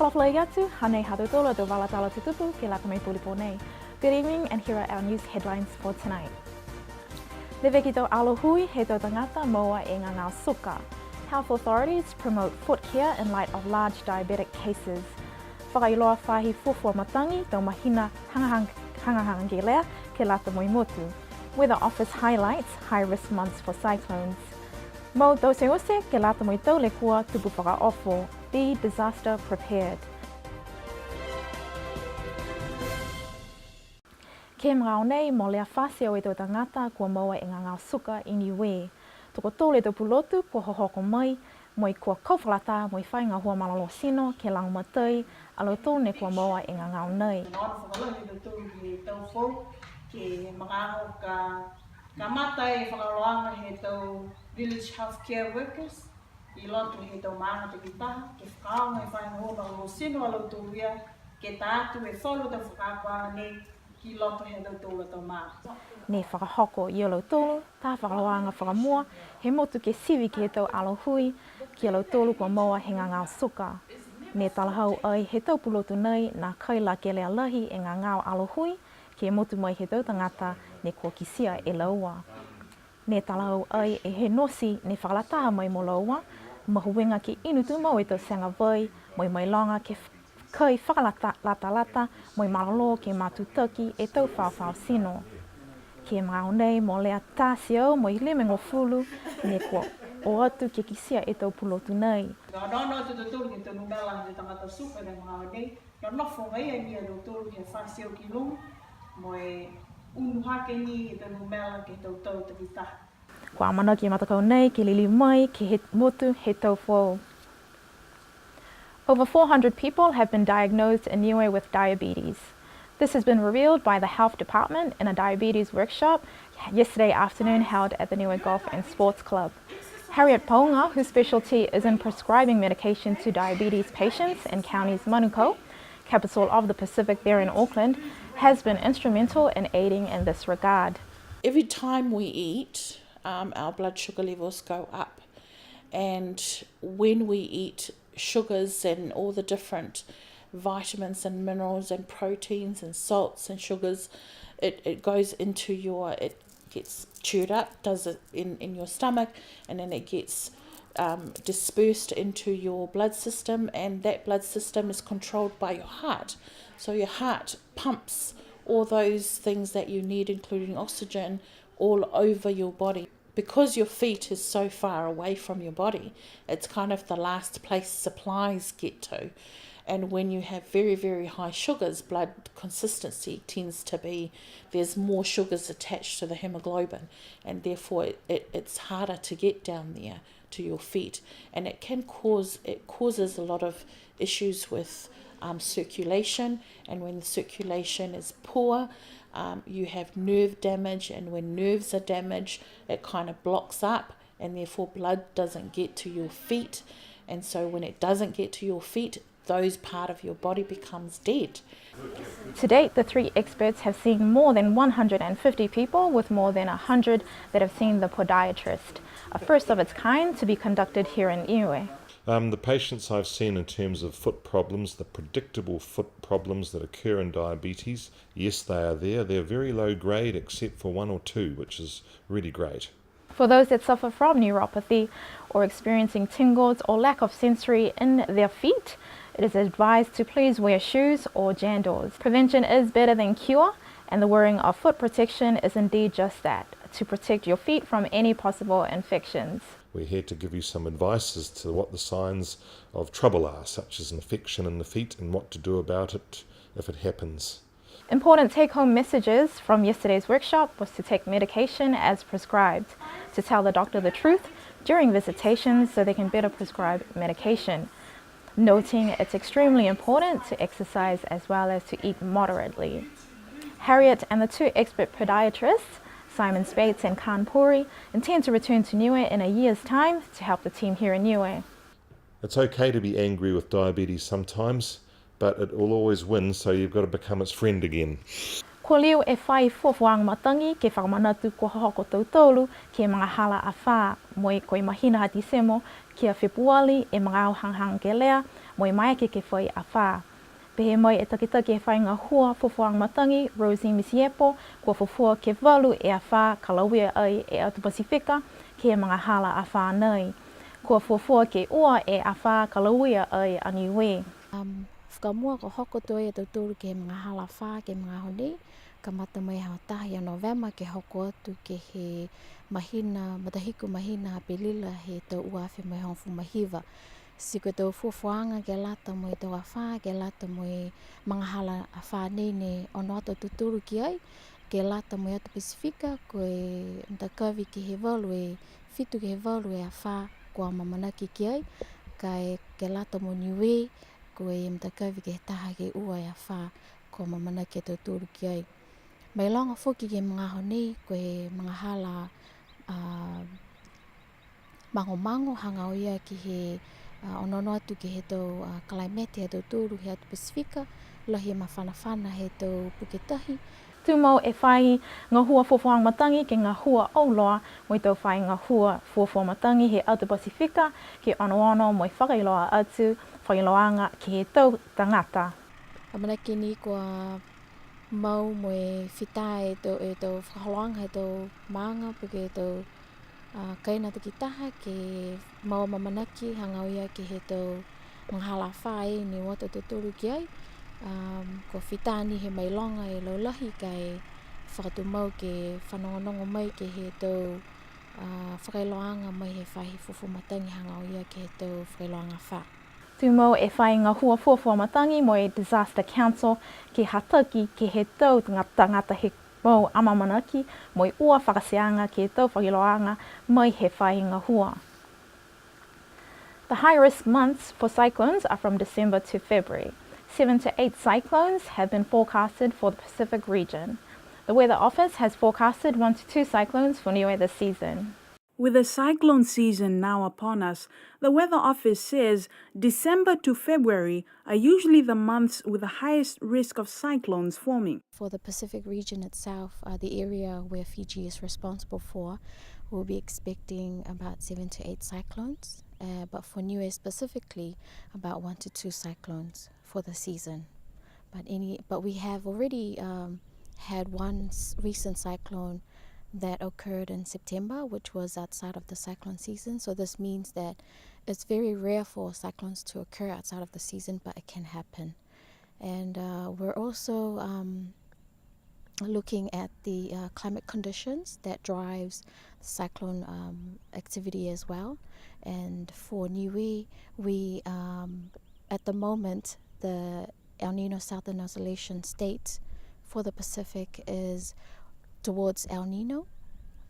Kofla Yatu, Hane Hadotola do Valatala Tutupu, Kilakame Pulipone. Good evening, and here are our news headlines for tonight. Levekito Alohui, Heto Tangata, Moa e Ngangao Suka. Health authorities promote foot care in light of large diabetic cases. Whakailoa whahi fufua matangi, tau mahina hangahangelea, ke lata moimotu. Weather Office highlights high-risk months for cyclones. Mo dose ose, ke lata moito le kua tupu whakaofo. Be disaster prepared. Ke mrao nei mo lea whaseo e tō tangata kua moa e ngangao suka i niwe. Toko tōle tō pulotu kua hohoko mai, moi kua kawhalata moi whainga hua malalo sino ke langumatui, alo tōne kua moa e ngangao nei. Nōra whakalohi tō tūru ki tau whau, ke makaho ka mata e whakaloanga he tau village healthcare workers, I lotu he tau maanga te kitaha, ke whakaonga e whainga hua malalo sino alo tō ria, ke tātu e wholu tau whakakoanga nei, ki lotu he tau tōla tau maanga. Ne whakahoko I alo tōlu, tā whakaloanga whakamua, he motu ke siwi ki he tau alohui, ki alo tōlu kua moa he ngangao suka. Ne talahau ai he tau pulotu nei nā kaila ke lea lahi e ngangao alohui, ke motu mai he tau tangata ne kua kisia e laua. Ne talahau ai e he nosi ne whakalataha mai mo laua, mahuenga ki inutu mau e tau sanga vai, moi mai longa ke kai whakalata moi malalo ke matutaki e tau whawhau sino. Ke mrao nei mo lea tāsio moi lemengo fulu ne kua o atu ke kisia e tau pulotu nei. Ka nono te tūru ki tonu mela te tangata suka ne mrao nei, ka nofo ngai e mia tō tūru ki whasio ki longu, moi unu hake ni ki tonu mela ke tau tau te kitaha. Kua amana ki matakau nei ke lili mai ke he motu he tau whau. Over 400 people have been diagnosed in Niue with diabetes. This has been revealed by the Health Department in a diabetes workshop yesterday afternoon held at the Niue Golf and Sports Club. Harriet Paunga, whose specialty is in prescribing medication to diabetes patients in counties Manukau, capital of the Pacific there in Auckland, has been instrumental in aiding in this regard. Every time we eat, our blood sugar levels go up, and when we eat sugars and all the different vitamins and minerals and proteins and salts and sugars, it goes into it gets chewed up, does it in your stomach, and then it gets dispersed into your blood system, and that blood system is controlled by your heart. So your heart pumps all those things that you need, including oxygen, all over your body. Because your feet is so far away from your body, it's kind of the last place supplies get to. And when you have very, very high sugars, blood consistency tends to be, there's more sugars attached to the hemoglobin, and therefore it's harder to get down there to your feet. And it causes a lot of issues with circulation, and when the circulation is poor, you have nerve damage, and when nerves are damaged, it kind of blocks up, and therefore blood doesn't get to your feet. And so when it doesn't get to your feet, those part of your body becomes dead. To date, the three experts have seen more than 150 people, with more than 100 that have seen the podiatrist, a first of its kind to be conducted here in Niue. The patients I've seen in terms of foot problems, the predictable foot problems that occur in diabetes, yes, they are there. They're very low grade except for 1 or 2, which is really great. For those that suffer from neuropathy or experiencing tingles or lack of sensory in their feet, it is advised to please wear shoes or jandals. Prevention is better than cure, and the wearing of foot protection is indeed just that, to protect your feet from any possible infections. We're here to give you some advice as to what the signs of trouble are, such as infection in the feet, and what to do about it if it happens. Important take-home messages from yesterday's workshop was to take medication as prescribed, to tell the doctor the truth during visitations so they can better prescribe medication, noting it's extremely important to exercise as well as to eat moderately. Harriet and the two expert podiatrists, Simon Spates and Khan Puri, intend to return to Niue in a year's time to help the team here in Niue. It's okay to be angry with diabetes sometimes, but it will always win, so you've got to become its friend again. Ko liu e whai fuafuang matangi ke whakamanatu ko hoko tautolu ke mga hala a wha, moi koe mahina hati semo kia Februari e mga au hanghang ke lea, mo i mai ke whai a whā. Pehe mai e takitaki e whai ngā hua fofoang matangi, Rosie Misiepo, kua fofua ke walu e a whā kalawia ai e Autu Pasifika ke mga hala a whā nei. Kua fofua ke ua e a whā kalawia ai a niue. Whakamua ko hoko toi e tauturu ke mga hala whā ke mga honi, ka mata mai hao tahi a Novema ke hoko atu ke he mahina, matahiku mahina pelila he tau uawhi mai hongfu mahiva. Si ko tau fuafuanga ke lata mo i tau a whā, ke lata mo i mga hala a whā nene ono ato tuturu ki ai, ke lata mo i Autu Pasifika, ko e mtakawi ki he walu e fitu ki he walu e a whā kua mamanaki ki ai, ke lata mo niue, ko e mtakawi ke he taha ke ua e a whā kua mamanaki e tuturu ki ai. Mai longa whoki ke mga honi, ko e mga hala mango hanga o ia ki he onono atu ki he tau Kalamete he tau tūru he Autu Pasifika, lohi e mawhanawhana he tau Puketahi. Tūmau e whai ngā hua fofoang matangi ke ngā hua auloa mo i tau whai ngā hua fofo matangi he Autu Pasifika ke ono mo i whakailoa atu whailoanga ki he tau tangata. Amanaki ni kua mau mo e whita e tau whakaloanga he tau maanga puke e tau kaina taki taha ke mau mamanaki hanga o ia ki he tau mga hala whae ni wata tuturu ki ai. Ko whita ni he mai longa e laulahi kai whakatu mau ke whanongonongo mai ke he tau whakailoanga mai he whahi fufu matangi hanga o ia ki he tau whakailoanga wha. Tūmau e whai ngā hua fuafua matangi mo e Disaster Council ke hataki ke he tau tangata he mau amamanaki mo i ua whakaseanga ke tau whakiloanga mai he whai ngā hua. The high-risk months for cyclones are from December to February. 7 to 8 cyclones have been forecasted for the Pacific region. The Weather Office has forecasted 1 to 2 cyclones for Niue this season. With the cyclone season now upon us, the Weather Office says December to February are usually the months with the highest risk of cyclones forming. For the Pacific region itself, the area where Fiji is responsible for, we'll be expecting about 7 to 8 cyclones. But for Niue specifically, about 1 to 2 cyclones for the season. But we have already had one recent cyclone that occurred in September, which was outside of the cyclone season. So this means that it's very rare for cyclones to occur outside of the season, but it can happen. And we're also looking at the climate conditions that drives cyclone activity as well. And for Niue, we at the moment the El Nino Southern Oscillation state for the Pacific is towards El Nino,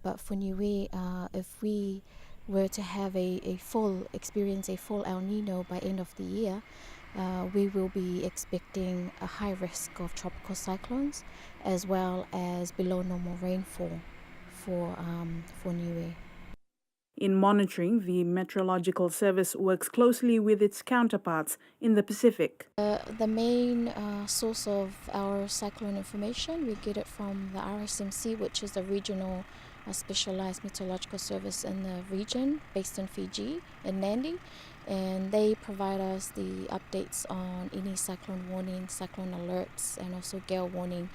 but for Niue, if we were to have experience a full El Nino by end of the year, we will be expecting a high risk of tropical cyclones as well as below normal rainfall for Niue. In monitoring, the Meteorological Service works closely with its counterparts in the Pacific. The main source of our cyclone information, we get it from the RSMC, which is the regional specialized meteorological service in the region based in Fiji, in Nadi. And they provide us the updates on any cyclone warning, cyclone alerts, and also gale warning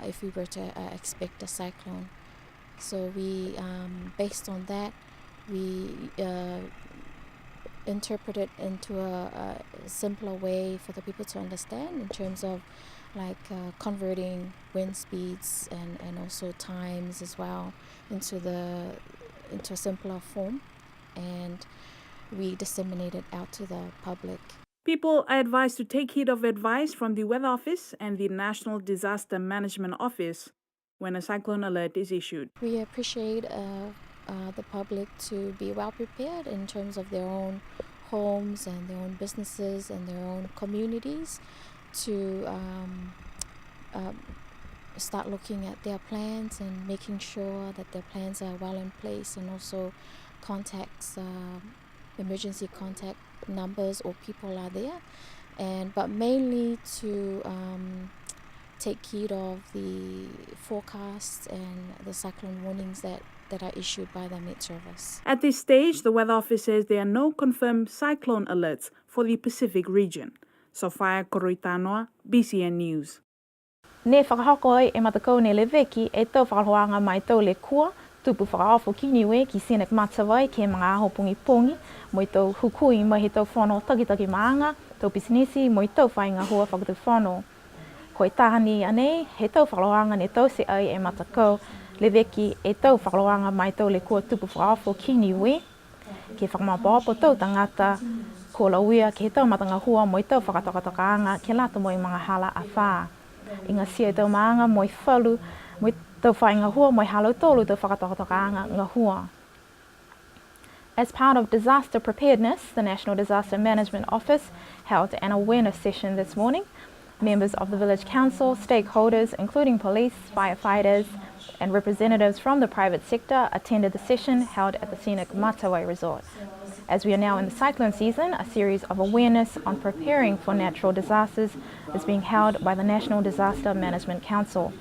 if we were to expect a cyclone. So we, based on that, we interpret it into a simpler way for the people to understand in terms of like converting wind speeds and also times as well into a simpler form, and we disseminate it out to the public. People are advised to take heed of advice from the Weather Office and the National Disaster Management Office when a cyclone alert is issued. We appreciate the public to be well prepared in terms of their own homes and their own businesses and their own communities to start looking at their plans and making sure that their plans are well in place, and also contacts, emergency contact numbers or people are there, but mainly to take heed of the forecasts and the cyclone warnings that are issued by the Met Service. At this stage, the Weather Office says there are no confirmed cyclone alerts for the Pacific region. Sofia Koroitanoa, BCN News. Ne whakahoko ai e matakau ne leweki e tau whakahoanga mai tau le kua, tupu whakaawho ki niwe ki Senek Matawai ke mga aho pungi mo i tau hukui mai he tau whono takitaki maanga, tau pisinisi mo i tau whainga hua whakatu whono. Ko i tahani anei, he tau whakahoanga ne tau se ai e matakau, leweki e tau whakahoanga mai tau le kua tupu whakaawho ki niwe, ke whakamapaapo tau tangata, ko lauia ke he tau matanga hua mo i tau whakatokatokaanga ke lata mo i mga hala a whaa. I ngā sia tau maanga mo i whalu, mo i tau whainga hua mo i halau tolu tau whakatokatokaanga ngā hua. As part of disaster preparedness, the National Disaster Management Office held an awareness session this morning. Members of the Village Council, stakeholders including police, firefighters and representatives from the private sector attended the session held at the Senek Matawai Resort. As we are now in the cyclone season, a series of awareness on preparing for natural disasters is being held by the National Disaster Management Council.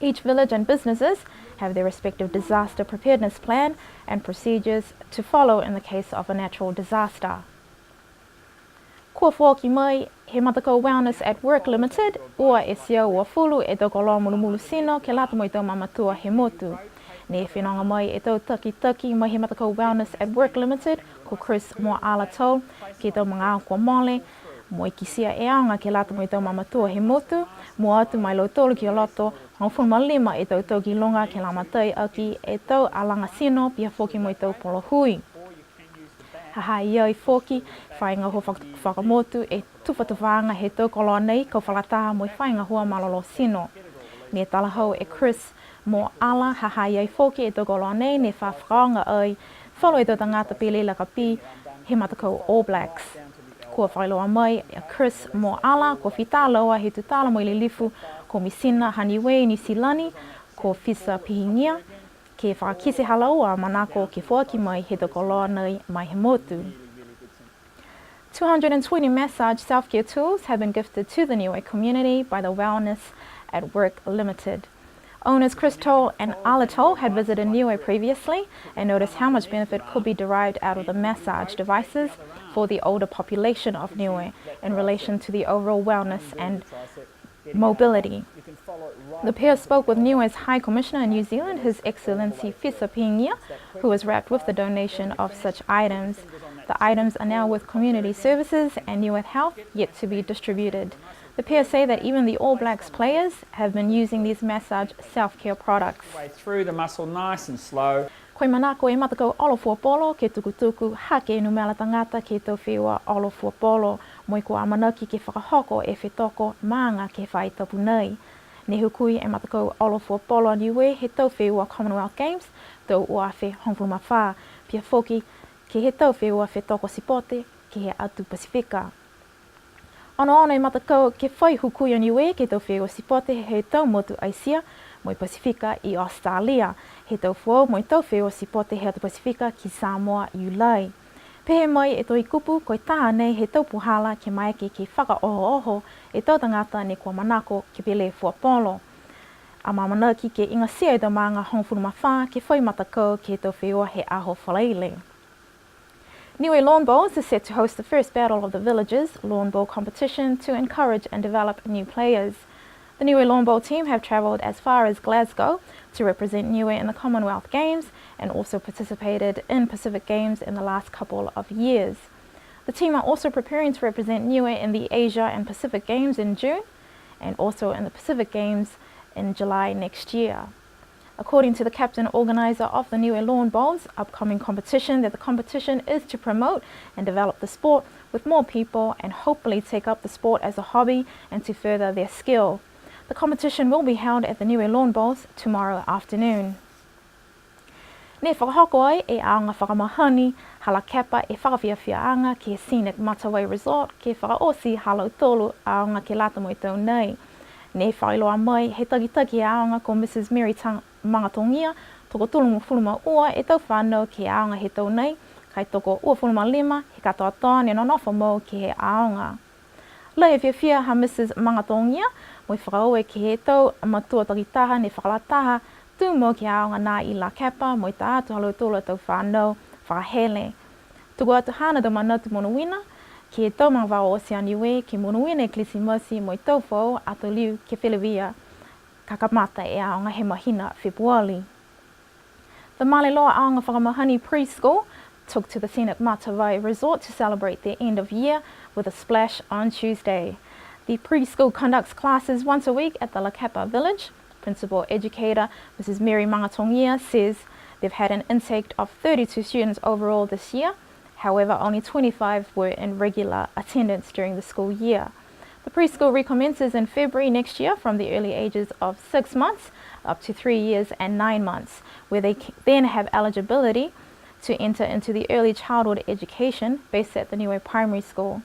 Each village and businesses have their respective disaster preparedness plan and procedures to follow in the case of a natural disaster. Kua whoki mai, he matakau Wellness at Work Limited, ua e sia ua fulu e tau koloa mulumulu sino ke lata mo i tau mamatua he motu. Ne whenanga mai e tau taki mai he matakau Wellness at Work Limited, ko Chris mo ala tau, ke tau mga au kua mole, mo i kisia e aonga ke lata mo i tau mamatua he motu, mo atu mai lo tolu ki o loto, hangfun malima e tau ki longa ke lamatai aki e tau alanga sino pia foki mo i tau polo hui. Haha iau foki, whainga hua whakamotu e tuwhatawhanga he tau koloa nei kau whakataha mo i whainga hua malolo sino. Ne talahau e Chris mo ala haha iau foki e tau koloa nei ne whawhakaonga ai, whalo e tau tangata pili laka pi he matakau All Blacks. Kua whailoa mai e Chris mo ala, ko whitāloa he tutala mo i le lifu, ko Misina Haniwei ni Silani, ko Fisa Pihingia, ke whakakise halaua manako ke whoaki mai he toko loa nei mai he motu. 220 massage self-care tools have been gifted to the Niue community by the Wellness at Work Limited. Owners Chris Toll and Ala Toll had visited Niue previously and noticed how much benefit could be derived out of the massage devices for the older population of Niue in relation to the overall wellness and mobility. The pair spoke with Niue's High Commissioner in New Zealand, His Excellency Fisa Pihingia, who was wrapped with the donation of such items. The items are now with Community Services and Niue Health, yet to be distributed. The pair say that even the All Blacks players have been using these massage self-care products. Way through the muscle nice and slow. Koe manako e matakau olofua polo ke tukutuku hake numela tangata ke tau whiua olofua polo mo i kua amanaki ke whakahoko e whetoko maanga ke whai tapu nei. Ne hukui e matakau olofua polo Niue he tau whiua Commonwealth Games tau uawhi Hongfuma wha pia foki ke he tau whiua whetoko sipote ke he atu Pasifika. Ono e matakau ke whai hukui o Niue ke tau whiua sipote he tau motu Aisia mo i Pasifika i Australia. He tau whau mo i tau whiua sipote he atu Pasifika ki Samoa i Ulai. Pehe mai e toi kupu koe taha nei he tau puhala ke maike ki whaka oho e tau tangata ne kua manako ke pele fuapolo. A mamanaki ke inga sia e tau maanga Hongfunu Mawha ke whai matakau ke tau whiua he aho whaleile. Niue Lawn Bowls is set to host the first Battle of the Villages Lawn Bowl competition to encourage and develop new players. The Niue Lawn Bowl team have travelled as far as Glasgow to represent Niue in the Commonwealth Games and also participated in Pacific Games in the last couple of years. The team are also preparing to represent Niue in the Asia and Pacific Games in June and also in the Pacific Games in July next year. According to the captain organizer of the Niue Lawn Bowls upcoming competition, that the competition is to promote and develop the sport with more people and hopefully take up the sport as a hobby and to further their skill. The competition will be held at the Niue Lawn Bowls tomorrow afternoon. Ne whakahoko ai e aonga whakamahani, hala kepa e whakawhiawhiaanga ki Senek Matawai Resort ke whakaosi halau tolu aonga ke lata mo i tau nei. Ne whailoa mai he tagitagi e aonga ko Mrs. Mary Mangatongia, toko tulumu fuluma ua e tau whanau ke aonga he tau nei, kai toko ua fuluma lima he katoa toa ne nonofa mo ki he aonga. Lai e whiawhia ha Mrs. Mangatongia, Mo whakaoe ki he tau matua takitaha ne whakalataha tū mo ki aonga nā I La Kapa mo I tā atu halo tōla tau whānau whakahele. Tuku atu hana tau manatu monuina ki he tau mangwa o Oceaniwe ki monuina Ecclesiamosi mo I tau whau ato liu ke Whilewia kakamata e aonga he mahina Februari. The Maliloa Aonga Whakamahani Preschool took to the scenic Matawai Resort to celebrate their end of year with a splash on Tuesday. The preschool conducts classes once a week at the La Kapa Village. Principal educator Mrs. Mary Mangatongia says they've had an intake of 32 students overall this year. However, only 25 were in regular attendance during the school year. The preschool recommences in February next year from the early ages of 6 months up to 3 years and 9 months, where they then have eligibility to enter into the early childhood education based at the Niue Primary School.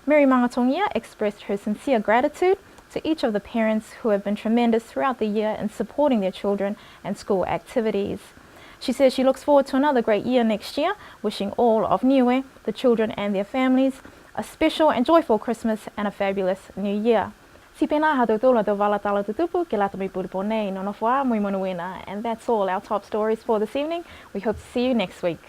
Mary Mangatongia expressed her sincere gratitude to each of the parents who have been tremendous throughout the year in supporting their children and school activities. She says she looks forward to another great year next year, wishing all of Niue, the children and their families, a special and joyful Christmas and a fabulous New Year. Si pena hatu tula tau wala tala tutupu ke lata mi puripo nei no wha mui monuina. And that's all our top stories for this evening. We hope to see you next week.